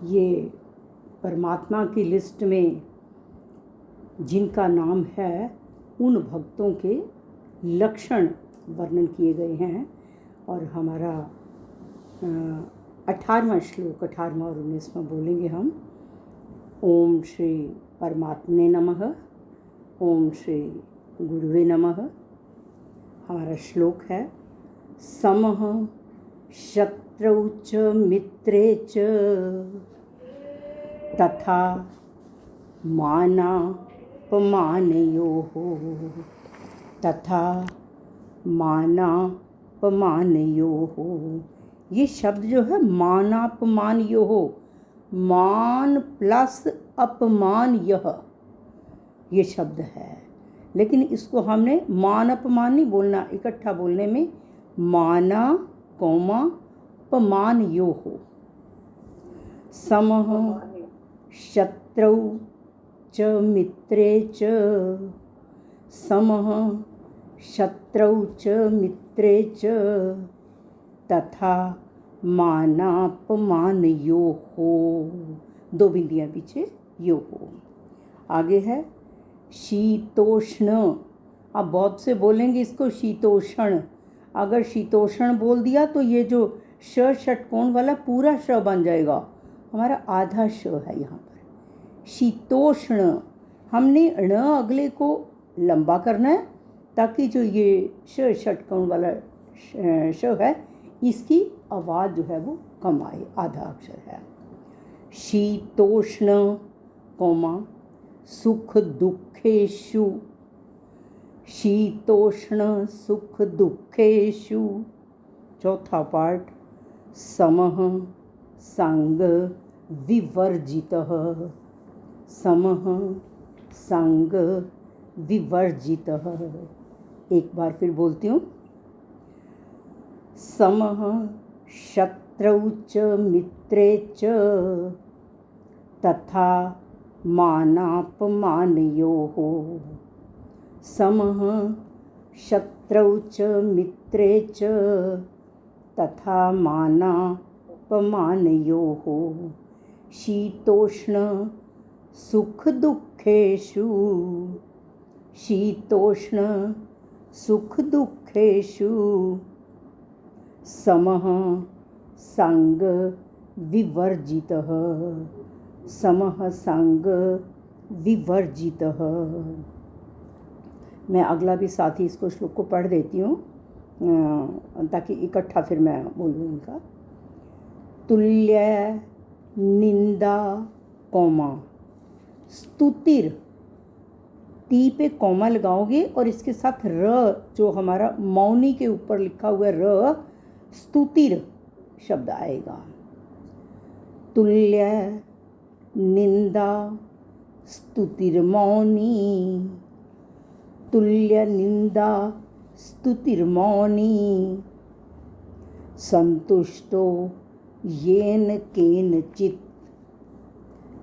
ये परमात्मा की लिस्ट में जिनका नाम है उन भक्तों के लक्षण वर्णन किए गए हैं। और हमारा 18वां श्लोक 18वां और 19वां बोलेंगे हम। ओम श्री परमात्मने नमः, ओम श्री गुरुवे नमः। हमारा श्लोक है समः शत्रौ च मित्रे च तथा मानापमानयोः, तथा मानापमानयोः। ये शब्द जो है मानापमानयोः, मान प्लस अपमान यह, ये शब्द है। लेकिन इसको हमने मान अपमान नहीं बोलना, इकट्ठा बोलने में माना कौमा पमान यो हो। समः शत्रौ च मित्रे च, समः शत्रौ च मित्रे च तथा मानापमान यो हो। दो बिंदियाँ पीछे यो हो। आगे है शीतोष्ण। अब बहुत से बोलेंगे इसको शीतोषण। अगर शीतोषण बोल दिया तो ये जो श षटकोण वाला पूरा श बन जाएगा, हमारा आधा श है यहाँ पर। शीतोष्ण, हमने ण अगले को लंबा करना है ताकि जो ये श षटकोण वाला श है इसकी आवाज़ जो है वो कम आए, आधा अक्षर है। शीतोष्ण कौमा सुख दुखेषु, शीतोष्ण सुख दुखेषु। चौथा पार्ट समः संग विवर्जितः, समः संग विवर्जितः। एक बार फिर बोलती हूँ। समः शत्रौ च मित्रे च तथा मानापमानयोः, समः शत्रौ च मित्रे च तथा मानापमानयोः। शीतोष्ण सुख दुखेषु, शीतोष्ण सुख दुखेषु। समः संग विवर्जितः, समः संग विवर्जितः। मैं अगला भी साथ ही इसको श्लोक को पढ़ देती हूँ ताकि इकट्ठा फिर मैं बोलूँ इनका। तुल्य निंदा कौमा स्तुतिर, ती पे कौमा लगाओगे और इसके साथ र जो हमारा मौनी के ऊपर लिखा हुआ र, स्तुतिर शब्द आएगा। तुल्य निंदा स्तुतिर्मौनी, तुल्य निंदा स्तुतिर्मौनी। संतुष्टो येन केनचित्,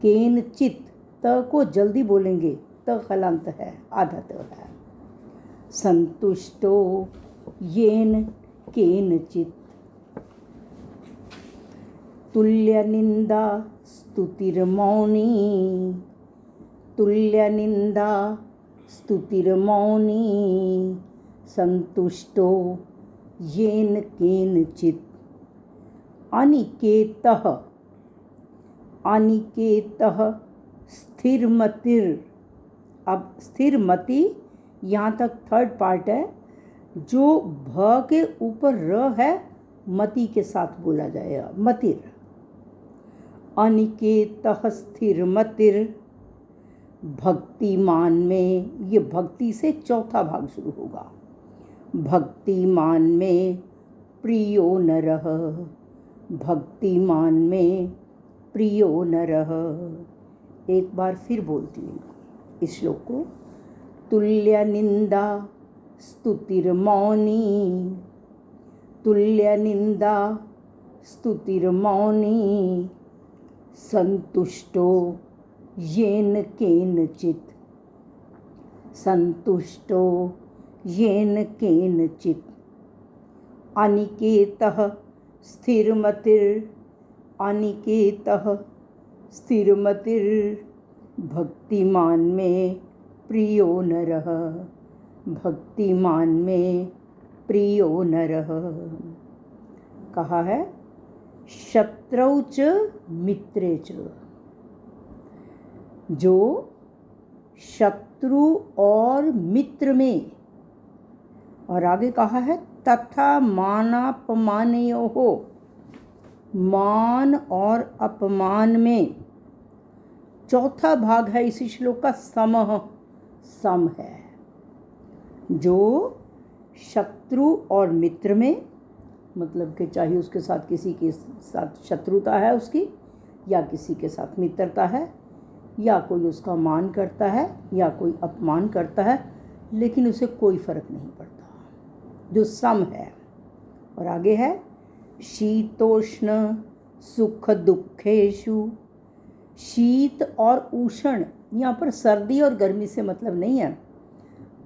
केनचित् त को जल्दी बोलेंगे, त हलंत है, आधा त है। संतुष्टो येन केनचित्, तुल्य निंदा स्तुतिर्मौनी, तुल्य निंदा स्तुतिर्मौनी। संतुष्टो येन केनचित्। अनिकेतः, अनिकेतः स्थिरमतिर्। अब स्थिरमति यहाँ तक थर्ड पार्ट है। जो भ के ऊपर र है मति के साथ बोला जाएगा, मतिर। अनिकेतः स्थिरमतिर्। भक्तिमान में, ये भक्ति से चौथा भाग शुरू होगा। भक्तिमान में प्रियो नरः, भक्तिमान में प्रियो नरः। एक बार फिर बोलती हूँ इस श्लोक को। तुल्य निंदा स्तुतिर्मौनी, तुल्य निंदा स्तुतिर्मौनी। संतुष्टो येन केनचित्, संतुष्टो येन केनचित्। अनिकेतः स्थिरमतिर्, अनिकेतः स्थिरमतिर भक्तिमान में प्रियो नरः, भक्तिमान में प्रियो नरः। कहा है शत्रौ च मित्रे च, जो शत्रु और मित्र में, और आगे कहा है तथा मानापमानयोः, मान और अपमान में। चौथा भाग है इस श्लोक का समः, सम है। जो शत्रु और मित्र में, मतलब कि चाहे उसके साथ किसी के साथ शत्रुता है उसकी, या किसी के साथ मित्रता है, या कोई उसका मान करता है या कोई अपमान करता है, लेकिन उसे कोई फर्क नहीं पड़ता, जो सम है। और आगे है शीतोष्ण सुख दुखेषु। शीत और उष्ण, यहाँ पर सर्दी और गर्मी से मतलब नहीं है,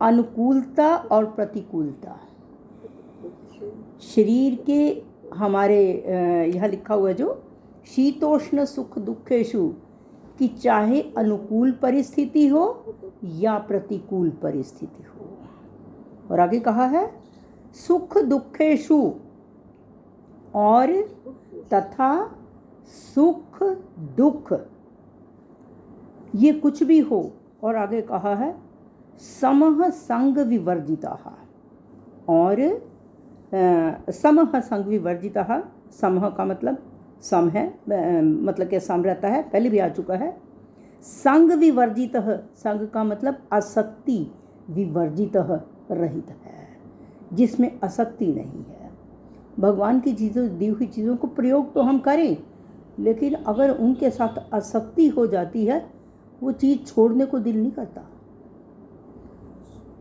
अनुकूलता और प्रतिकूलता। शरीर के हमारे यहाँ लिखा हुआ है जो शीतोष्ण सुख दुखेषु, कि चाहे अनुकूल परिस्थिति हो या प्रतिकूल परिस्थिति हो। और आगे कहा है सुख दुखेषु, और तथा सुख दुख ये कुछ भी हो। और आगे कहा है समः संग विवर्जिताः, और समः संग विवर्जिताः। समः का मतलब सम है, मतलब कि सम रहता है, पहले भी आ चुका है। संग विवर्जितः, संग का मतलब आसक्ति, विवर्जितः रहित है, जिसमें आसक्ति नहीं है। भगवान की चीज़ों, दी हुई चीज़ों को प्रयोग तो हम करें, लेकिन अगर उनके साथ आसक्ति हो जाती है, वो चीज़ छोड़ने को दिल नहीं करता।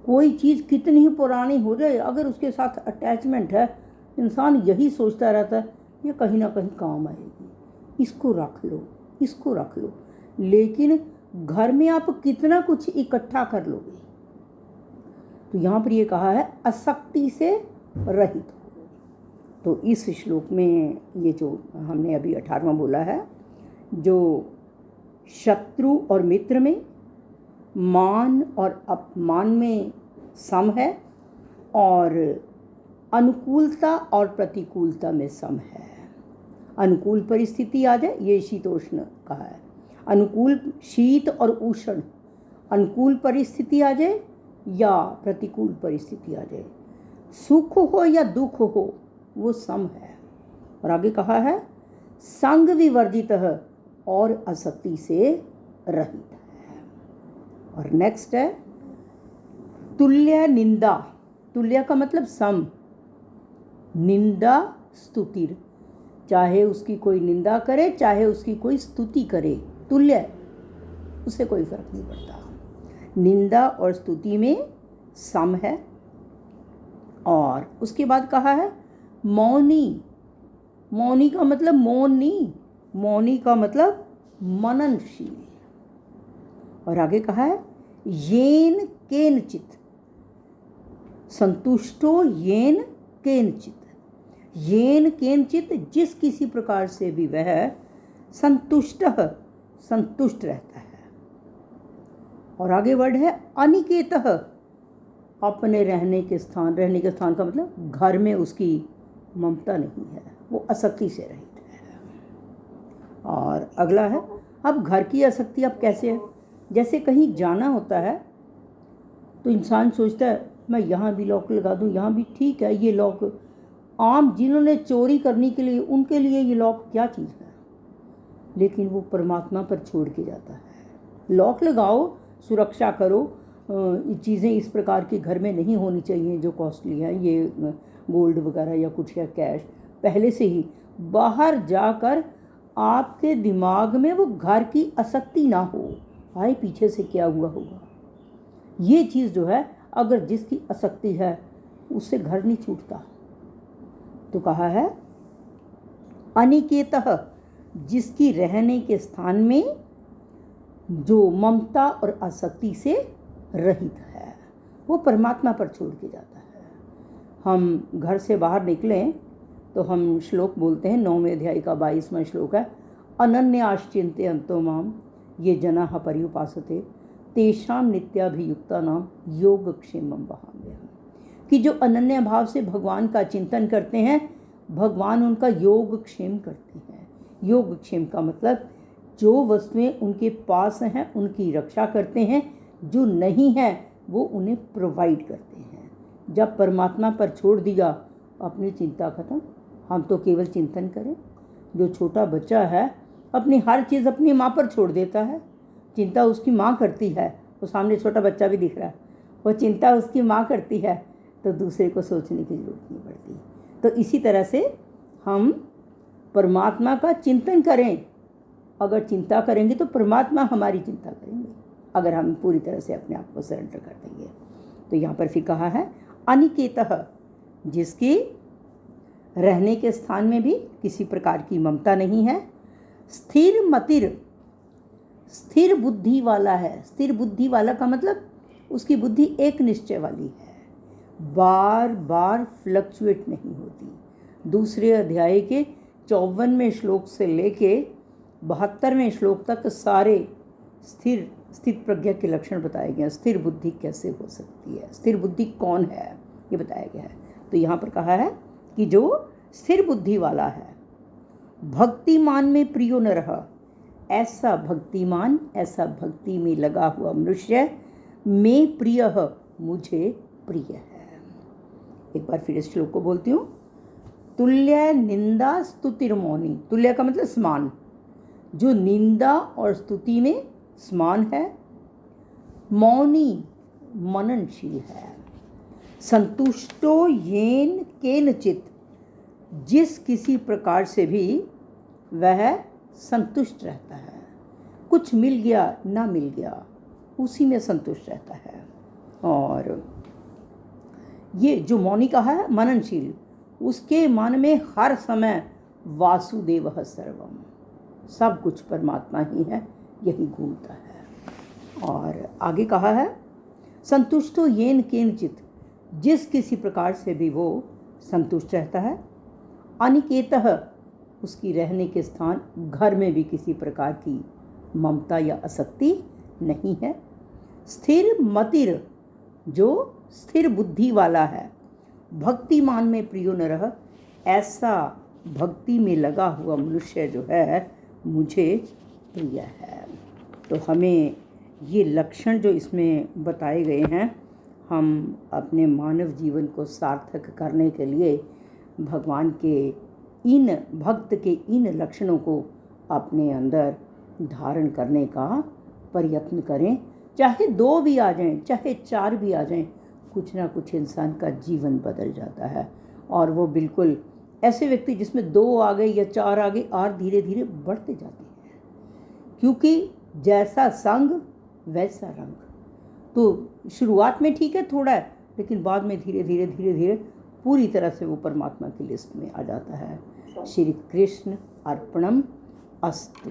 कोई चीज़ कितनी ही पुरानी हो जाए, अगर उसके साथ अटैचमेंट है, इंसान यही सोचता रहता है ये कहीं ना कहीं काम आएगी, इसको रख लो, इसको रख लो। लेकिन घर में आप कितना कुछ इकट्ठा कर लोगे। तो यहाँ पर ये कहा है आसक्ति से रहित हो। तो इस श्लोक में ये जो हमने अभी 18वां बोला है, जो शत्रु और मित्र में, मान और अपमान में सम है, और अनुकूलता और प्रतिकूलता में सम है। अनुकूल परिस्थिति आ जाए, ये शीतोष्ण कहा है, अनुकूल शीत और उष्ण, अनुकूल परिस्थिति आ जाए या प्रतिकूल परिस्थिति आ जाए, सुख हो या दुख हो, वो सम है। और आगे कहा है संग विवर्जितः, और आसक्ति से रहित है। और नेक्स्ट है तुल्य निंदा। तुल्य का मतलब सम, निंदा स्तुतिर, चाहे उसकी कोई निंदा करे चाहे उसकी कोई स्तुति करे, तुल्य, उसे कोई फर्क नहीं पड़ता। निंदा और स्तुति में सम है। और उसके बाद कहा है मौनी। मौनी का मतलब मौन नहीं, मौनी का मतलब मननशील। और आगे कहा है येन केनचित, संतुष्टो येन केनचित। येन केनचित, जिस किसी प्रकार से भी वह संतुष्ट रहता है। और आगे वर्ड है अनिकेतः, अपने रहने के स्थान, रहने के स्थान का मतलब घर में उसकी ममता नहीं है, वो आसक्ति से रहित है। और अगला है अब घर की आसक्ति अब कैसे है, जैसे कहीं जाना होता है तो इंसान सोचता है मैं यहाँ भी लॉक लगा दूँ, यहाँ भी ठीक है ये लॉक। आम जिन्होंने चोरी करने के लिए, उनके लिए ये लॉक क्या चीज़ है, लेकिन वो परमात्मा पर छोड़ के जाता है। लॉक लगाओ, सुरक्षा करो, चीज़ें इस प्रकार की घर में नहीं होनी चाहिए जो कॉस्टली है, ये गोल्ड वगैरह या कुछ है, कैश पहले से ही। बाहर जाकर आपके दिमाग में वो घर की आसक्ति ना हो, भाई पीछे से क्या हुआ होगा। ये चीज़ जो है, अगर जिसकी आसक्ति है उससे घर नहीं छूटता। तो कहा है अनिकेतः, जिसकी रहने के स्थान में जो ममता और आसक्ति से रहित है, वो परमात्मा पर छोड़ के जाता है। हम घर से बाहर निकलें तो हम श्लोक बोलते हैं, 9वें अध्याय का 22वां श्लोक है, अनन्याश्चिन्तयन्तो माम ये जनाः पर्युपासते तेषां नित्याभियुक्तानां योगक्षेमं वहाम्यहम्। कि जो अनन्य भाव से भगवान का चिंतन करते हैं, भगवान उनका योगक्षेम करते हैं। योगक्षेम का मतलब जो वस्तुएं उनके पास हैं उनकी रक्षा करते हैं, जो नहीं है वो उन्हें प्रोवाइड करते हैं। जब परमात्मा पर छोड़ दिया अपनी चिंता खत्म, हम तो केवल चिंतन करें। जो छोटा बच्चा है अपनी हर चीज़ अपनी माँ पर छोड़ देता है, चिंता उसकी माँ करती है। वो सामने छोटा बच्चा भी दिख रहा है, वो चिंता उसकी माँ करती है, तो दूसरे को सोचने की जरूरत नहीं पड़ती। तो इसी तरह से हम परमात्मा का चिंतन करें। अगर चिंता करेंगे तो परमात्मा हमारी चिंता करेंगे, अगर हम पूरी तरह से अपने आप को सरेंडर कर देंगे। तो यहाँ पर फिर कहा है अनिकेतः, जिसकी रहने के स्थान में भी किसी प्रकार की ममता नहीं है। स्थिर मतिर, स्थिर बुद्धि वाला है। स्थिर बुद्धि वाला का मतलब उसकी बुद्धि एक निश्चय वाली है, बार बार फ्लक्चुएट नहीं होती। दूसरे अध्याय के 54वें श्लोक से लेके 72वें श्लोक तक सारे स्थित प्रज्ञा के लक्षण बताए गए हैं। स्थिर बुद्धि कैसे हो सकती है, स्थिर बुद्धि कौन है, ये बताया गया है। तो यहाँ पर कहा है कि जो स्थिर बुद्धि वाला है, भक्तिमान में प्रियो न रहा, ऐसा भक्तिमान, ऐसा भक्ति में लगा हुआ मनुष्य में प्रिय, मुझे प्रिय है। एक बार फिर इस श्लोक को बोलती हूँ। तुल्य निंदा स्तुतिर्मौनी, तुल्य का मतलब समान, जो निंदा और स्तुति में समान है। मौनी मननशील है। संतुष्टो येन केनचित, जिस किसी प्रकार से भी वह संतुष्ट रहता है। कुछ मिल गया ना मिल गया उसी में संतुष्ट रहता है। और ये जो मौनी कहा है मननशील, उसके मन में हर समय वासुदेवः सर्वम, सब कुछ परमात्मा ही है, यही घूमता है। और आगे कहा है संतुष्टो येन केनचित, जिस किसी प्रकार से भी वो संतुष्ट रहता है। अनिकेतः, उसकी रहने के स्थान घर में भी किसी प्रकार की ममता या आसक्ति नहीं है। स्थिर मतिर, जो स्थिर बुद्धि वाला है। भक्तिमान में प्रियो न रह, ऐसा भक्ति में लगा हुआ मनुष्य जो है मुझे प्रिय है। तो हमें ये लक्षण जो इसमें बताए गए हैं, हम अपने मानव जीवन को सार्थक करने के लिए भगवान के इन भक्त के इन लक्षणों को अपने अंदर धारण करने का प्रयत्न करें। चाहे 2 भी आ जाएं, चाहे 4 भी आ जाएं, कुछ ना कुछ इंसान का जीवन बदल जाता है। और वो बिल्कुल ऐसे व्यक्ति जिसमें 2 आ गए या 4 आ गए, और धीरे धीरे बढ़ते जाते हैं, क्योंकि जैसा संग वैसा रंग। तो शुरुआत में ठीक है थोड़ा है, लेकिन बाद में धीरे धीरे पूरी तरह से वो परमात्मा की लिस्ट में आ जाता है। श्री कृष्ण अर्पणम अस्तु।